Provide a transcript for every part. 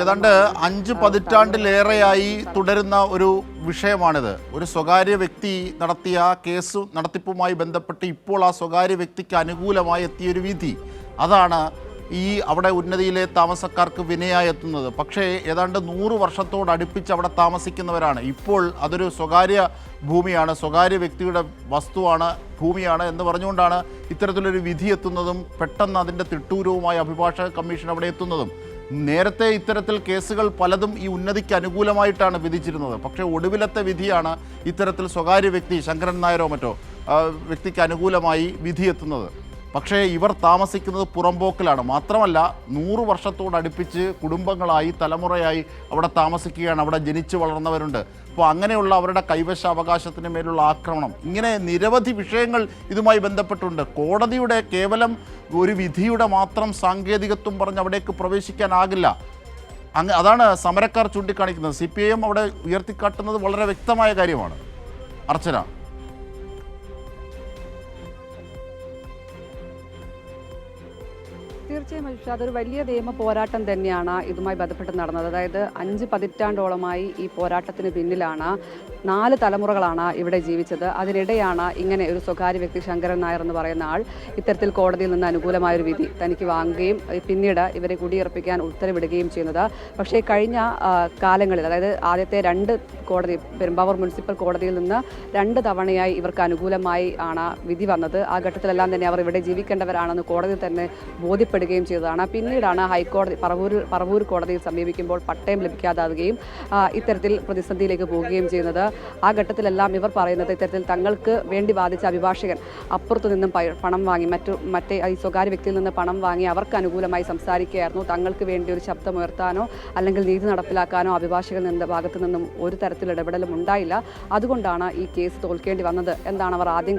ഏതാണ്ട് 5 പതിറ്റാണ്ടിലേറെയായി തുടരുന്ന ഒരു വിഷയമാണിത്. ഒരു സ്വകാര്യ വ്യക്തി നടത്തിയ കേസ് നടത്തിപ്പുമായി ബന്ധപ്പെട്ട് ഇപ്പോൾ ആ സ്വകാര്യ വ്യക്തിക്ക് അനുകൂലമായി എത്തിയൊരു വിധി, അതാണ് ഈ അവിടെ ഉന്നതിയിലെ താമസക്കാർക്ക് വിനയായി എത്തുന്നത്. പക്ഷേ ഏതാണ്ട് 100 വർഷത്തോടടുപ്പിച്ച് അവിടെ താമസിക്കുന്നവരാണ്. ഇപ്പോൾ അതൊരു സ്വകാര്യ ഭൂമിയാണ്, സ്വകാര്യ വ്യക്തിയുടെ വസ്തുവാണ്, ഭൂമിയാണ് എന്ന് പറഞ്ഞുകൊണ്ടാണ് ഇത്തരത്തിലൊരു വിധി എത്തുന്നതും പെട്ടെന്ന് അതിൻ്റെ തിട്ടൂരവുമായി അഭിഭാഷക കമ്മീഷൻ അവിടെ എത്തുന്നതും. നേരത്തെ ഇത്തരത്തിൽ കേസുകൾ പലതും ഈ ഉന്നതിക്ക് അനുകൂലമായിട്ടാണ് വിധിച്ചിരുന്നത്. പക്ഷേ ഒടുവിലത്തെ വിധിയാണ് ഇത്തരത്തിൽ സ്വകാര്യ വ്യക്തി, ശങ്കരൻ നായരോ മറ്റോ വ്യക്തിക്ക് അനുകൂലമായി വിധിയെത്തുന്നത്. പക്ഷേ ഇവർ താമസിക്കുന്നത് പുറമ്പോക്കിലാണ്. മാത്രമല്ല 100 വർഷത്തോടടുപ്പിച്ച് കുടുംബങ്ങളായി തലമുറയായി അവിടെ താമസിക്കുകയാണ്, അവിടെ ജനിച്ചു വളർന്നവരുണ്ട്. അപ്പോൾ അങ്ങനെയുള്ള അവരുടെ കൈവശ അവകാശത്തിന് മേലുള്ള ആക്രമണം, ഇങ്ങനെ നിരവധി വിഷയങ്ങൾ ഇതുമായി ബന്ധപ്പെട്ടുണ്ട്. കോടതിയുടെ കേവലം ഒരു വിധിയുടെ മാത്രം സാങ്കേതികത്വം പറഞ്ഞ് അവിടേക്ക് പ്രവേശിക്കാനാകില്ല. അതാണ് സമരക്കാർ ചൂണ്ടിക്കാണിക്കുന്നത്. CPIM അവിടെ ഉയർത്തിക്കാട്ടുന്നത് വളരെ വ്യക്തമായ കാര്യമാണ്. അർച്ചന, തീർച്ചയായും മനുഷ്യ, അതൊരു വലിയ നിയമ പോരാട്ടം തന്നെയാണ് ഇതുമായി ബന്ധപ്പെട്ട് നടന്നത്. അതായത് 5 പതിറ്റാണ്ടോളമായി ഈ പോരാട്ടത്തിന് പിന്നിലാണ്. 4 തലമുറകളാണ് ഇവിടെ ജീവിച്ചത്. അതിനിടെയാണ് ഇങ്ങനെ ഒരു സ്വകാര്യ വ്യക്തി, ശങ്കരൻ നായർ എന്ന് പറയുന്ന ആൾ, ഇത്തരത്തിൽ കോടതിയിൽ നിന്ന് അനുകൂലമായൊരു വിധി തനിക്ക് വാങ്ങുകയും പിന്നീട് ഇവരെ കുടിയിറപ്പിക്കാൻ ഉത്തരവിടുകയും ചെയ്യുന്നത്. പക്ഷേ കഴിഞ്ഞ കാലങ്ങളിൽ, അതായത് ആദ്യത്തെ 2 കോടതി, പെരുമ്പാവൂർ മുനിസിപ്പൽ കോടതിയിൽ നിന്ന് 2 തവണയായി ഇവർക്ക് അനുകൂലമായി ആണ് വിധി വന്നത്. ആ ഘട്ടത്തിലെല്ലാം തന്നെ അവർ ഇവിടെ ജീവിക്കേണ്ടവരാണെന്ന് കോടതി തന്നെ ബോധ്യപ്പെടുകയും ചെയ്തതാണ്. പിന്നീടാണ് ഹൈക്കോടതി പറവൂർ കോടതിയിൽ സമീപിക്കുമ്പോൾ പട്ടയം ലഭിക്കാതാവുകയും ഇത്തരത്തിൽ പ്രതിസന്ധിയിലേക്ക് പോവുകയും ചെയ്യുന്നത്. ആ ഘട്ടത്തിലെല്ലാം ഇവർ പറയുന്നത്, ഇത്തരത്തിൽ തങ്ങൾക്ക് വേണ്ടി വാദിച്ച അഭിഭാഷകൻ അപ്പുറത്തു നിന്നും പണം വാങ്ങി, മറ്റേ ഈ സ്വകാര്യ വ്യക്തിയിൽ നിന്ന് പണം വാങ്ങി അവർക്ക് അനുകൂലമായി സംസാരിക്കുകയായിരുന്നു. തങ്ങൾക്ക് വേണ്ടി ഒരു ശബ്ദമുയർത്താനോ അല്ലെങ്കിൽ നീതി നടപ്പിലാക്കാനോ അഭിഭാഷകൻ ഭാഗത്തു നിന്നും ഒരു തരത്തിലുള്ള ഇടപെടലും ഉണ്ടായില്ല. അതുകൊണ്ടാണ് ഈ കേസ് തോൽക്കേണ്ടി വന്നത് എന്നാണ് അവർ ആദ്യം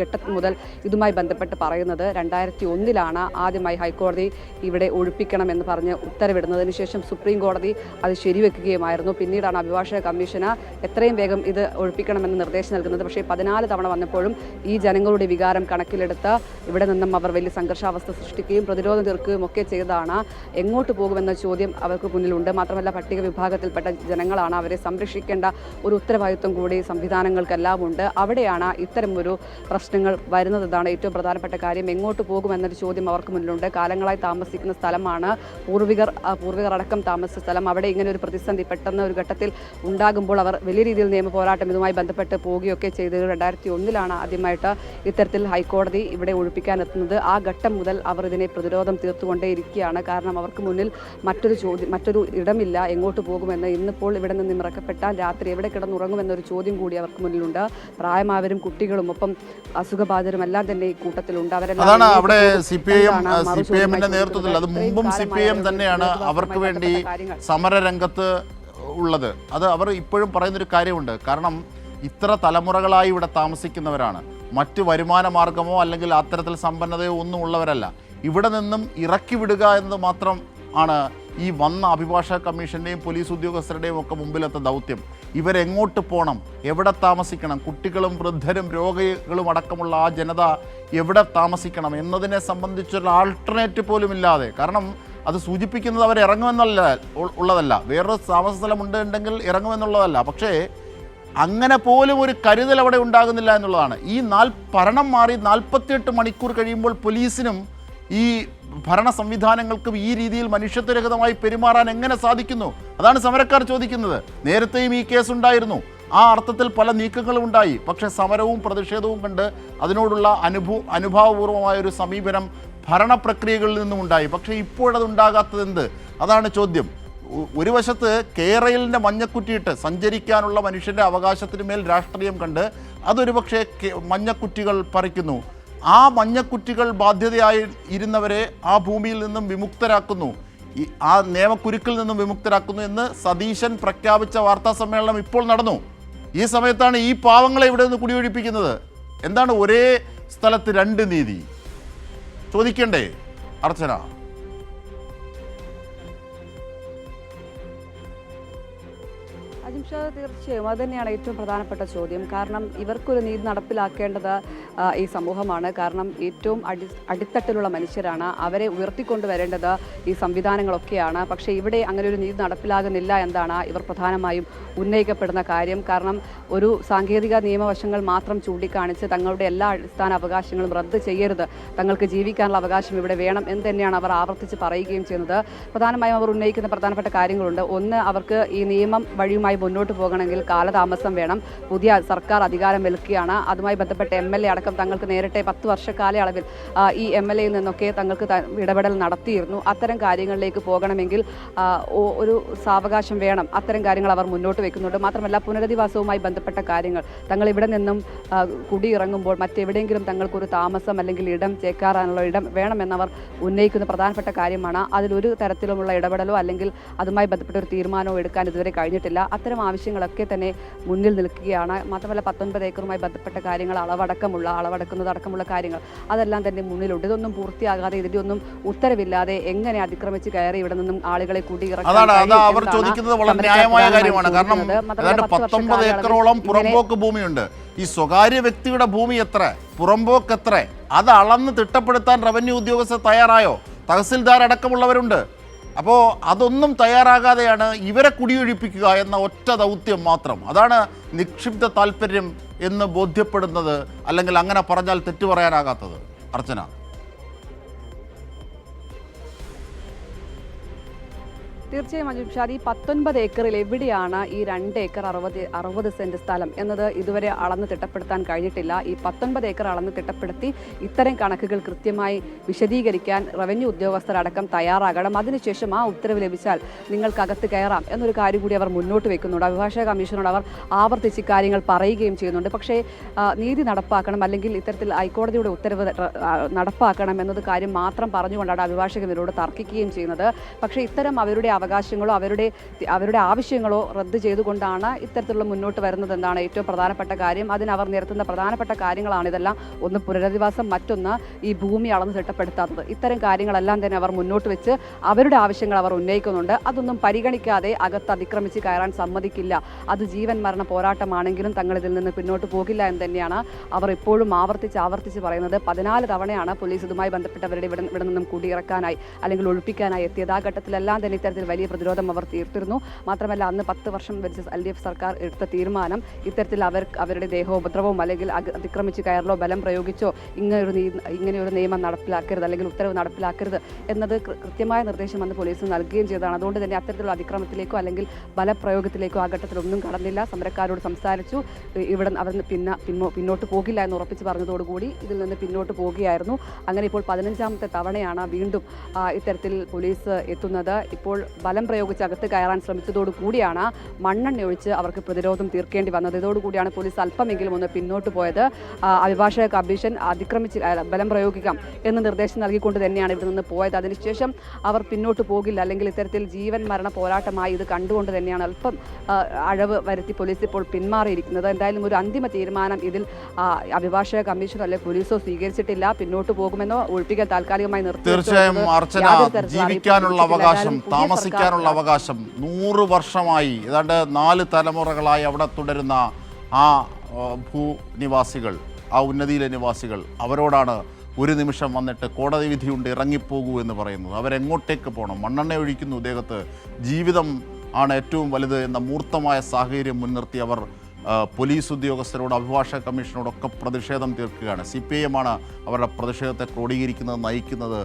ഘട്ടം മുതൽ ഇതുമായി ബന്ധപ്പെട്ട് പറയുന്നത്. 2001 ആദ്യമായി ഹൈക്കോടതി ഇവിടെ ഒഴിപ്പിക്കണമെന്ന് പറഞ്ഞ് ഉത്തരവിടുന്നതിന് ശേഷം സുപ്രീം കോടതി അത് ശരിവെക്കുകയുമായിരുന്നു. പിന്നീടാണ് അഭിഭാഷക കമ്മീഷന് എത്രയും വേഗം ഇത് ഒഴിപ്പിക്കണമെന്ന് നിർദ്ദേശം നൽകുന്നത്. പക്ഷേ 14 തവണ വന്നപ്പോഴും ഈ ജനങ്ങളുടെ വികാരം കണക്കിലെടുത്ത് ഇവിടെ നിന്നും അവർ വലിയ സംഘർഷാവസ്ഥ സൃഷ്ടിക്കുകയും പ്രതിരോധം തീർക്കുകയും ഒക്കെ ചെയ്തതാണ്. എങ്ങോട്ട് പോകുമെന്ന ചോദ്യം അവർക്ക് മുന്നിലുണ്ട്. മാത്രമല്ല പട്ടിക വിഭാഗത്തിൽപ്പെട്ട ജനങ്ങളാണ്, അവരെ സംരക്ഷിക്കേണ്ട ഒരു ഉത്തരവാദിത്വം കൂടി സംവിധാനങ്ങൾക്കെല്ലാം ഉണ്ട്. അവിടെയാണ് ഇത്തരം ഒരു പ്രശ്നങ്ങൾ വരുന്നതാണ് ഏറ്റവും പ്രധാനപ്പെട്ട കാര്യം. എങ്ങോട്ട് പോകുമെന്നൊരു ചോദ്യം അവർക്ക് മുന്നിലുണ്ട്. കാലങ്ങളായി താമസിക്കുന്ന സ്ഥലമാണ്, പൂർവികർ അടക്കം താമസിച്ച സ്ഥലം. അവിടെ ഇങ്ങനെ ഒരു പ്രതിസന്ധി പെട്ടെന്ന് ഒരു ഘട്ടത്തിൽ ഉണ്ടാകുമ്പോൾ അവർ വലിയ രീതിയിൽ നിയമ പോരാട്ടം ഇതുമായി ബന്ധപ്പെട്ട് പോവുകയൊക്കെ ചെയ്തത്. 2001 ആദ്യമായിട്ട് ഇത്തരത്തിൽ ഹൈക്കോടതി ഇവിടെ ഒഴിപ്പിക്കാൻ എത്തുന്നത്. ആ ഘട്ടം മുതൽ അവർ ഇതിനെ പ്രതിരോധം തീർത്തുകൊണ്ടേയിരിക്കുകയാണ്. കാരണം അവർക്ക് മുന്നിൽ മറ്റൊരു ഇടമില്ല. എങ്ങോട്ട് പോകുമെന്ന്, ഇന്നിപ്പോൾ ഇവിടെ നിന്ന് ഇറക്കപ്പെട്ടാൽ രാത്രി എവിടെ കിടന്നുറങ്ങുമെന്നൊരു ചോദ്യം കൂടി അവർക്ക് മുന്നിലുണ്ട്. പ്രായമായവരും കുട്ടികളും ഒപ്പം അസുഖബാധിതരും എല്ലാം തന്നെ ഈ കൂട്ടത്തിലുണ്ട്. അതാണ് അവിടെ CPIMന്റെ നേതൃത്വത്തിൽ, അത് മുമ്പും CPIM തന്നെയാണ് അവർക്ക് വേണ്ടി സമരരംഗത്ത് ഉള്ളത്. അത് അവർ ഇപ്പോഴും പറയുന്നൊരു കാര്യമുണ്ട്. കാരണം ഇത്ര തലമുറകളായി ഇവിടെ താമസിക്കുന്നവരാണ്, മറ്റ് വരുമാന മാർഗമോ അല്ലെങ്കിൽ അത്തരത്തിൽ സമ്പന്നതയോ ഒന്നും ഉള്ളവരല്ല. ഇവിടെ നിന്നും ഇറക്കി വിടുക എന്നത് മാത്രം ആണ് ഈ വന്ന അഭിഭാഷക കമ്മീഷൻ്റെയും പോലീസ് ഉദ്യോഗസ്ഥരുടെയും ഒക്കെ മുമ്പിലത്തെ ദൗത്യം. ഇവരെങ്ങോട്ട് പോകണം, എവിടെ താമസിക്കണം, കുട്ടികളും വൃദ്ധരും രോഗികളും അടക്കമുള്ള ആ ജനത എവിടെ താമസിക്കണം എന്നതിനെ സംബന്ധിച്ചൊരു ആൾട്ടർനേറ്റ് പോലും ഇല്ലാതെ. കാരണം അത് സൂചിപ്പിക്കുന്നത് അവർ ഉള്ളതല്ല, വേറൊരു താമസ സ്ഥലം ഉണ്ടെങ്കിൽ ഇറങ്ങുമെന്നുള്ളതല്ല. പക്ഷേ അങ്ങനെ പോലും ഒരു കരുതൽ അവിടെ ഉണ്ടാകുന്നില്ല എന്നുള്ളതാണ്. ഈ ഭരണം മാറി 48 മണിക്കൂർ കഴിയുമ്പോൾ പോലീസിനും ഈ ഭരണ സംവിധാനങ്ങൾക്കും ഈ രീതിയിൽ മനുഷ്യത്വരഹിതമായി പെരുമാറാൻ എങ്ങനെ സാധിക്കുന്നു? അതാണ് സമരക്കാർ ചോദിക്കുന്നത്. നേരത്തെയും ഈ കേസുണ്ടായിരുന്നു, ആ അർത്ഥത്തിൽ പല നീക്കങ്ങളും ഉണ്ടായി. പക്ഷേ സമരവും പ്രതിഷേധവും കണ്ട് അതിനോടുള്ള അനുഭാവപൂർവമായൊരു സമീപനം ഭരണപ്രക്രിയകളിൽ നിന്നും ഉണ്ടായി. പക്ഷേ ഇപ്പോഴതുണ്ടാകാത്തത് എന്ത്? അതാണ് ചോദ്യം. ഒരു വശത്ത് കേരളിൻ്റെ മഞ്ഞക്കുറ്റിയിട്ട് സഞ്ചരിക്കാനുള്ള മനുഷ്യൻ്റെ അവകാശത്തിന് മേൽ രാഷ്ട്രീയം കണ്ട് അതൊരു പക്ഷേ മഞ്ഞക്കുറ്റികൾ പറിക്കുന്നു. ആ മഞ്ഞക്കുറ്റികൾ ബാധ്യതയായി ഇരുന്നവരെ ആ ഭൂമിയിൽ നിന്നും വിമുക്തരാക്കുന്നു, ആ നിയമക്കുരുക്കിൽ നിന്നും വിമുക്തരാക്കുന്നു എന്ന് സതീശൻ പ്രഖ്യാപിച്ച വാർത്താ സമ്മേളനം ഇപ്പോൾ നടന്നു. ഈ സമയത്താണ് ഈ പാവങ്ങളെ ഇവിടെ നിന്ന് കുടിയൊഴിപ്പിക്കുന്നത്. എന്താണ് ഒരേ സ്ഥലത്ത് 2 നീതി? ചോദിക്കണ്ടേ അർച്ചന? അജിംഷാ, തീർച്ചയായും അത് തന്നെയാണ് ഏറ്റവും പ്രധാനപ്പെട്ട ചോദ്യം. കാരണം ഇവർക്കൊരു നീതി നടപ്പിലാക്കേണ്ടത് ഈ സമൂഹമാണ്. കാരണം ഏറ്റവും അടിത്തട്ടിലുള്ള മനുഷ്യരാണ്, അവരെ ഉയർത്തിക്കൊണ്ടുവരേണ്ടത് ഈ സംവിധാനങ്ങളൊക്കെയാണ്. പക്ഷേ ഇവിടെ അങ്ങനെ ഒരു നീതി നടപ്പിലാകുന്നില്ല എന്നാണ് ഇവർ പ്രധാനമായും ഉന്നയിക്കപ്പെടുന്ന കാര്യം. കാരണം ഒരു സാങ്കേതിക നിയമവശങ്ങൾ മാത്രം ചൂണ്ടിക്കാണിച്ച് തങ്ങളുടെ എല്ലാ അടിസ്ഥാന അവകാശങ്ങളും റദ്ദ് ചെയ്യരുത്, തങ്ങൾക്ക് ജീവിക്കാനുള്ള അവകാശം ഇവിടെ വേണം എന്ന് തന്നെയാണ് അവർ ആവർത്തിച്ച് പറയുകയും ചെയ്യുന്നത്. പ്രധാനമായും അവർ ഉന്നയിക്കുന്ന പ്രധാനപ്പെട്ട കാര്യങ്ങളുണ്ട്. ഒന്ന്, അവർക്ക് ഈ നിയമം വഴിയുമായി മുന്നോട്ട് പോകണമെങ്കിൽ കാലതാമസം വേണം. പുതിയ സർക്കാർ അധികാരം ഏൽക്കുകയാണ്. അതുമായി ബന്ധപ്പെട്ട MLA അടക്കം തങ്ങൾക്ക് നേരിട്ട് 10 വർഷ കാലയളവിൽ ഈ MLAയിൽ നിന്നൊക്കെ തങ്ങൾക്ക് ഇടപെടൽ നടത്തിയിരുന്നു. അത്തരം കാര്യങ്ങളിലേക്ക് പോകണമെങ്കിൽ ഒരു സാവകാശം വേണം. അത്തരം കാര്യങ്ങൾ അവർ മുന്നോട്ട് വെക്കുന്നുണ്ട്. മാത്രമല്ല, പുനരധിവാസവുമായി ബന്ധപ്പെട്ട കാര്യങ്ങൾ, തങ്ങൾ ഇവിടെ നിന്നും കുടിയിറങ്ങുമ്പോൾ മറ്റെവിടെയെങ്കിലും തങ്ങൾക്കൊരു താമസം അല്ലെങ്കിൽ ഇടം ചേക്കാറാനുള്ള ഇടം വേണമെന്നവർ ഉന്നയിക്കുന്ന പ്രധാനപ്പെട്ട കാര്യമാണ്. അതിലൊരു തരത്തിലുമുള്ള ഇടപെടലോ അല്ലെങ്കിൽ അതുമായി ബന്ധപ്പെട്ട ഒരു തീരുമാനമോ എടുക്കാൻ ഇതുവരെ കഴിഞ്ഞിട്ടില്ല. അത്തരം ആവശ്യങ്ങളൊക്കെ തന്നെ മുന്നിൽ നിൽക്കുകയാണ്. മാത്രമല്ല, 19 ഏക്കറുമായി ബന്ധപ്പെട്ട കാര്യങ്ങൾ, അളവടക്കുന്നതടക്കമുള്ള കാര്യങ്ങൾ അതെല്ലാം തന്നെ മുന്നിലുണ്ട്. ഇതൊന്നും പൂർത്തിയാകാതെ, ഇതിൻ്റെ ഒന്നും ഉത്തരവില്ലാതെ എങ്ങനെ അതിക്രമിച്ച് കയറി ഇവിടെ നിന്നും ആളുകളെ അവർ ചോദിക്കുന്നത് വളരെ ന്യായമായ കാര്യമാണ്. കാരണം 19 ഏക്കറോളം പുറമ്പോക്ക് ഭൂമിയുണ്ട്. ഈ സ്വകാര്യ വ്യക്തിയുടെ ഭൂമി എത്ര, പുറമ്പോക്ക് എത്ര, അത് അളന്ന് തിട്ടപ്പെടുത്താൻ റവന്യൂ ഉദ്യോഗസ്ഥർ തയ്യാറായോ? തഹസിൽദാർ അടക്കമുള്ളവരുണ്ട്. അപ്പോൾ അതൊന്നും തയ്യാറാകാതെയാണ് ഇവരെ കുടിയൊഴിപ്പിക്കുക എന്ന ഒറ്റ ദൗത്യം മാത്രം. അതാണ് നിക്ഷിപ്ത താല്പര്യം എന്ന് ബോധ്യപ്പെടുന്നത്, അല്ലെങ്കിൽ അങ്ങനെ പറഞ്ഞാൽ തെറ്റു പറയാനാകാത്തത്. അർച്ചന, തീർച്ചയായും അജിംഷാ, ഈ 19 ഏക്കറിൽ എവിടെയാണ് ഈ 2 ഏക്കർ 60 സെന്റ് സ്ഥലം എന്നത് ഇതുവരെ അളന്ന് തിട്ടപ്പെടുത്താൻ കഴിഞ്ഞിട്ടില്ല. ഈ 19 ഏക്കർ അളന്ന് തിട്ടപ്പെടുത്തി ഇത്തരം കണക്കുകൾ കൃത്യമായി വിശദീകരിക്കാൻ റവന്യൂ ഉദ്യോഗസ്ഥരടക്കം തയ്യാറാകണം. അതിനുശേഷം ആ ഉത്തരവ് ലഭിച്ചാൽ നിങ്ങൾക്കകത്ത് കയറാം എന്നൊരു കാര്യം കൂടി അവർ മുന്നോട്ട് വെക്കുന്നുണ്ട്. അഭിഭാഷക കമ്മീഷനോട് അവർ ആവർത്തിച്ച് ഇക്കാര്യങ്ങൾ പറയുകയും ചെയ്യുന്നുണ്ട്. പക്ഷേ നീതി നടപ്പാക്കണം, അല്ലെങ്കിൽ ഇത്തരത്തിൽ ഹൈക്കോടതിയുടെ ഉത്തരവ് നടപ്പാക്കണം എന്നത് കാര്യം മാത്രം പറഞ്ഞുകൊണ്ടാണ് അഭിഭാഷകർ ഇവരോട് തർക്കിക്കുകയും ചെയ്യുന്നത്. പക്ഷേ ഇത്തരം അവരുടെ അവകാശങ്ങളോ അവരുടെ ആവശ്യങ്ങളോ റദ്ദ് ചെയ്തുകൊണ്ടാണ് ഇത്തരത്തിലുള്ള മുന്നോട്ട് വരുന്നത് എന്നാണ് ഏറ്റവും പ്രധാനപ്പെട്ട കാര്യം. അതിനവർ നിരത്തുന്ന പ്രധാനപ്പെട്ട കാര്യങ്ങളാണ് ഇതെല്ലാം. ഒന്ന്, പുനരധിവാസം, മറ്റൊന്ന് ഈ ഭൂമി അളന്ന് തിട്ടപ്പെടുത്താത്തത്. ഇത്തരം കാര്യങ്ങളെല്ലാം തന്നെ അവർ മുന്നോട്ട് വെച്ച് അവരുടെ ആവശ്യങ്ങൾ അവർ ഉന്നയിക്കുന്നുണ്ട്. അതൊന്നും പരിഗണിക്കാതെ അകത്ത് അതിക്രമിച്ച് കയറാൻ സമ്മതിക്കില്ല. അത് ജീവൻ മരണ പോരാട്ടമാണെങ്കിലും തങ്ങൾ ഇതിൽ നിന്ന് പിന്നോട്ട് പോകില്ല എന്ന് തന്നെയാണ് അവർ ഇപ്പോഴും ആവർത്തിച്ച് പറയുന്നത്. 14 തവണയാണ് പോലീസ് ഇതുമായി ബന്ധപ്പെട്ടവരുടെ ഇവിടെ നിന്നും കുടിയിറക്കാനായി അല്ലെങ്കിൽ ഒഴിപ്പിക്കാനായി എത്തിയത്. ആ ഘട്ടത്തിലെല്ലാം തന്നെ ഇത്തരത്തിൽ വലിയ പ്രതിരോധം അവർ തീർത്തിരുന്നു. മാത്രമല്ല, അന്ന് 10 വർഷം ഭരിച്ച LDF സർക്കാർ എടുത്ത തീരുമാനം ഇത്തരത്തിൽ അവരുടെ ദേഹോപദ്രവവും അല്ലെങ്കിൽ അതിക്രമിച്ച് കയറലോ ബലം പ്രയോഗിച്ചോ ഇങ്ങനെയൊരു നിയമം നടപ്പിലാക്കരുത് അല്ലെങ്കിൽ ഉത്തരവ് നടപ്പിലാക്കരുത് എന്നത് കൃത്യമായ നിർദ്ദേശം അന്ന് പോലീസ് നൽകുകയും ചെയ്തതാണ്. അതുകൊണ്ട് തന്നെ അത്തരത്തിലുള്ള അതിക്രമത്തിലേക്കോ അല്ലെങ്കിൽ ബലപ്രയോഗത്തിലേക്കോ ആ ഘട്ടത്തിലൊന്നും കടന്നില്ല. സമരക്കാരോട് സംസാരിച്ചു, ഇവിടെ അവർ പിന്നോട്ട് പോകില്ല എന്ന് ഉറപ്പിച്ച് പറഞ്ഞതോടുകൂടി ഇതിൽ നിന്ന് പിന്നോട്ട് പോവുകയായിരുന്നു. അങ്ങനെ ഇപ്പോൾ 15ാമത്തെ തവണയാണ് വീണ്ടും ഇത്തരത്തിൽ പോലീസ് എത്തുന്നത്. ഇപ്പോൾ ബലം പ്രയോഗിച്ച് അകത്ത് കയറാൻ ശ്രമിച്ചതോടു കൂടിയാണ് മണ്ണെണ്ണ ഒഴിച്ച് അവർക്ക് പ്രതിരോധം തീർക്കേണ്ടി വന്നത്. ഇതോടുകൂടിയാണ് പോലീസ് അല്പമെങ്കിലും ഒന്ന് പിന്നോട്ട് പോയത്. അഭിഭാഷക കമ്മീഷൻ അതിക്രമിച്ച് ബലം പ്രയോഗിക്കാം എന്ന് നിർദ്ദേശം നൽകിക്കൊണ്ട് തന്നെയാണ് ഇവിടെ നിന്ന് പോയത്. അതിനുശേഷം അവർ പിന്നോട്ട് പോകില്ല, അല്ലെങ്കിൽ ഇത്തരത്തിൽ ജീവൻ മരണ പോരാട്ടമായി ഇത് കണ്ടുകൊണ്ട് തന്നെയാണ് അല്പം അഴവ് വരുത്തി പോലീസ് ഇപ്പോൾ പിന്മാറിയിരിക്കുന്നത്. എന്തായാലും ഒരു അന്തിമ തീരുമാനം ഇതിൽ അഭിഭാഷക കമ്മീഷനോ അല്ലെങ്കിൽ പോലീസോ സ്വീകരിച്ചിട്ടില്ല. പിന്നോട്ട് പോകുമെന്നോ ഒഴിപ്പിക്കൽ താൽക്കാലികമായി നിർത്തി. തീർച്ചയായും അർച്ചന, ജീവിക്കാനുള്ള അവകാശം, താമസിക്കാനുള്ള അവകാശം 100 വർഷമായി, ഏതാണ്ട് 4 തലമുറകളായി അവിടെ തുടരുന്ന ആ ഭൂനിവാസികൾ, ആ ഉന്നതിയിലെ നിവാസികൾ, അവരോടാണ് ഒരു നിമിഷം വന്നിട്ട് കോടതി വിധിയുണ്ട് ഇറങ്ങിപ്പോകൂ എന്ന് പറയുന്നത്. അവരെങ്ങോട്ടേക്ക് പോകണം? മണ്ണെണ്ണ ഒഴിക്കുന്നു ദേഹത്ത്, ജീവിതം ആണ് ഏറ്റവും വലുത് എന്ന മൂർത്തമായ സാഹചര്യം മുൻനിർത്തി അവർ പോലീസ് ഉദ്യോഗസ്ഥരോട്, അഭിഭാഷക കമ്മീഷനോടൊക്കെ പ്രതിഷേധം തീർക്കുകയാണ്. CPIM ആണ് അവരുടെ പ്രതിഷേധത്തെ ക്രോഡീകരിക്കുന്നത്, നയിക്കുന്നത്.